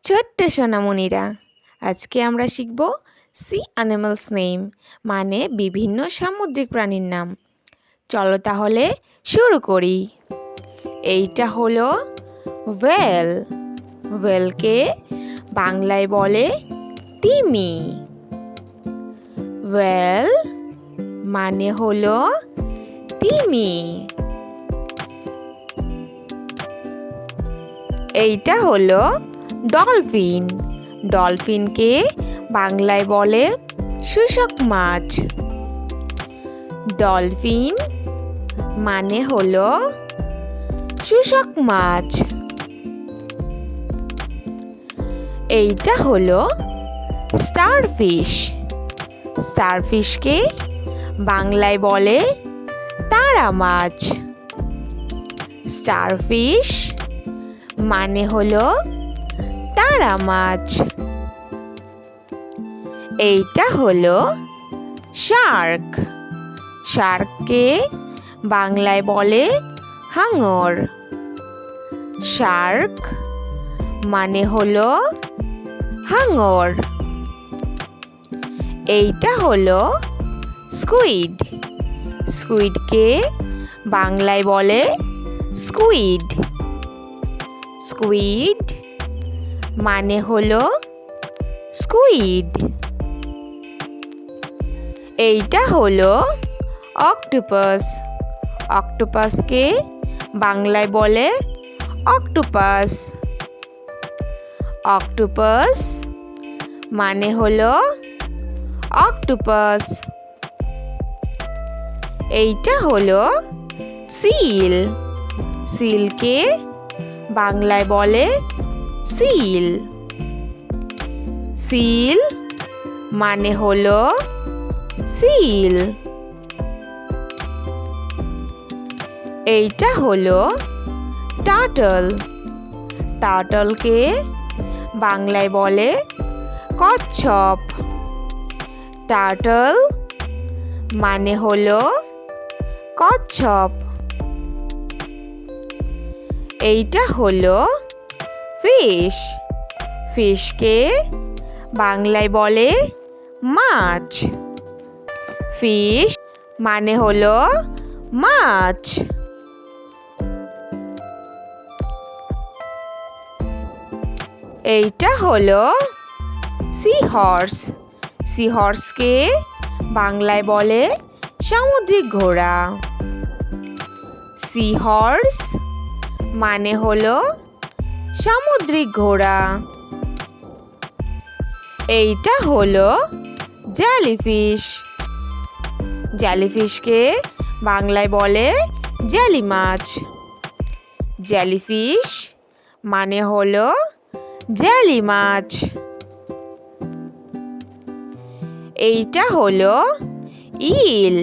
ছোট্ট সোনামণিরা, আজকে আমরা শিখব সি অ্যানিমালস নেম, মানে বিভিন্ন সামুদ্রিক প্রাণীর নাম। চলো তাহলে শুরু করি। এইটা হলো ওয়েল। ওয়েলকে বাংলায় বলে তিমি। ওয়েল মানে হলো তিমি। এইটা হলো ডলফিন। ডলফিনকে বাংলায় বলে শুষ্ক মাছ। ডলফিন মানে হলো শুষ্ক মাছ। এইটা হলো স্টারফিশ। স্টারফিশকে বাংলায় বলে তারা মাছ। স্টারফিশ মানে হলো তারা মাছ। এইটা হলো শার্ক। শার্ককে বাংলায় বলে হাঙর। শার্ক মানে হলো হাঙর। এইটা হলো স্কুইড। স্কুইডকে বাংলায় বলে স্কুইড। স্কুইড মানে হলো স্কুইড। এইটা হলো অক্টোপাস। অক্টোপাসকে বাংলায় বলে অক্টোপাস। অক্টোপাস মানে হলো অক্টোপাস। এইটা হলো সিল। সিলকে বাংলায় বলে সিল। সিল মানে হলো সিল। এইটা হলো টার্টল। টার্টলকে বাংলায় বলে কচ্ছপ। টার্টল মানে হলো কচ্ছপ। এইটা হলো ফিশ। ফিশকে বাংলায় বলে মাছ। ফিশ মানে হলো মাছ। এইটা হলো সি হর্স। সি হর্সকে বাংলায় বলে সামুদ্রিক ঘোড়া। সি হর্স মানে হলো সামুদ্রিক ঘোড়া। এইটা হলো জেলিফিশ। জেলিফিশকে বাংলায় বলে জেলি মাছ। জেলিফিশ মানে হলো জেলি মাছ। এইটা হলো ইল।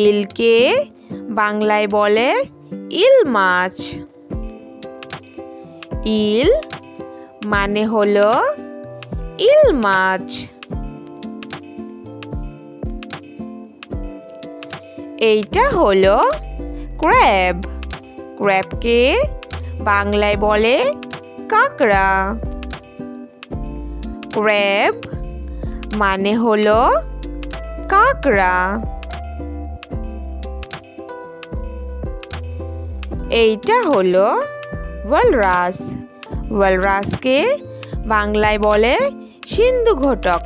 ইলকে বাংলায় বলে ইল মাছ। ইল মানে হলো ইল মাছ। এইটা হলো ক্র্যাব। ক্র্যাবকে বাংলায় বলে কাঁকড়া। ক্র্যাব মানে হলো কাঁকড়া। এইটা হলো ওয়ালরাস। ওয়ালরাসকে বাংলায় বলে সিন্ধু ঘটক।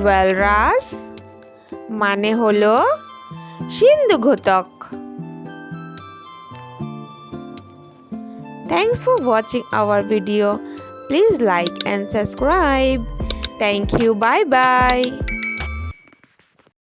ওয়ালরাস মানে হলো সিন্ধু ঘটক। Thanks for watching our video. Please like and subscribe. Thank you. Bye bye.